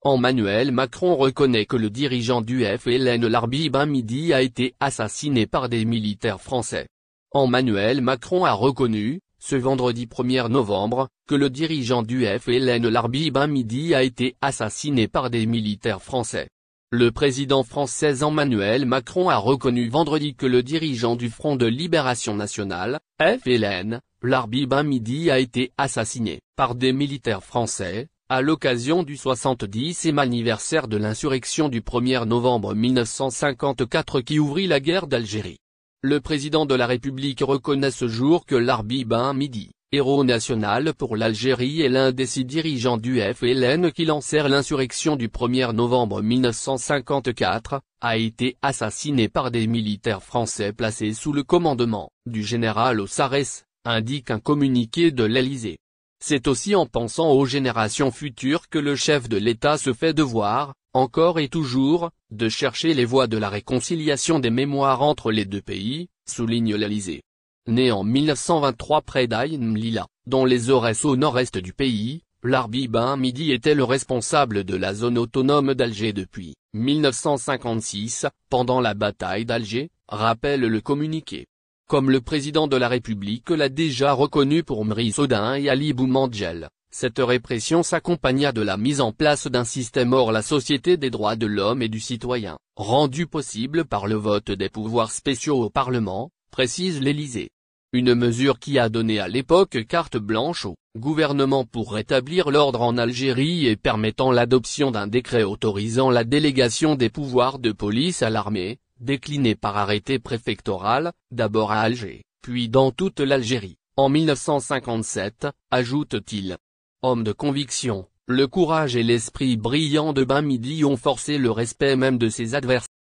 Emmanuel Macron reconnaît que le dirigeant du FLN Larbi Ben Midi a été assassiné par des militaires français. Emmanuel Macron a reconnu, ce vendredi 1er novembre, que le dirigeant du FLN Larbi Ben Midi a été assassiné par des militaires français. Le président français Emmanuel Macron a reconnu vendredi que le dirigeant du Front de Libération Nationale, FLN, Larbi Ben Midi a été assassiné par des militaires français, à l'occasion du 70e anniversaire de l'insurrection du 1er novembre 1954 qui ouvrit la guerre d'Algérie. Le président de la République reconnaît ce jour que Larbi Ben Midi, héros national pour l'Algérie et l'un des 6 dirigeants du FLN qui lancèrent l'insurrection du 1er novembre 1954, a été assassiné par des militaires français placés sous le commandement du général Ossarès, indique un communiqué de l'Élysée. C'est aussi en pensant aux générations futures que le chef de l'État se fait devoir, encore et toujours, de chercher les voies de la réconciliation des mémoires entre les deux pays, souligne l'Élysée. Né en 1923 près d'Ain Lila, dans les Aurès au nord-est du pays, Larbi Ben Midi était le responsable de la zone autonome d'Alger depuis 1956, pendant la bataille d'Alger, rappelle le communiqué. Comme le président de la République l'a déjà reconnu pour Mri Sodin et Ali Boumendjel, cette répression s'accompagna de la mise en place d'un système hors la société des droits de l'homme et du citoyen, rendu possible par le vote des pouvoirs spéciaux au Parlement, précise l'Élysée. Une mesure qui a donné à l'époque carte blanche au gouvernement pour rétablir l'ordre en Algérie et permettant l'adoption d'un décret autorisant la délégation des pouvoirs de police à l'armée, décliné par arrêté préfectoral, d'abord à Alger, puis dans toute l'Algérie, en 1957, ajoute-t-il. Homme de conviction, le courage et l'esprit brillant de Ben Midi ont forcé le respect même de ses adversaires.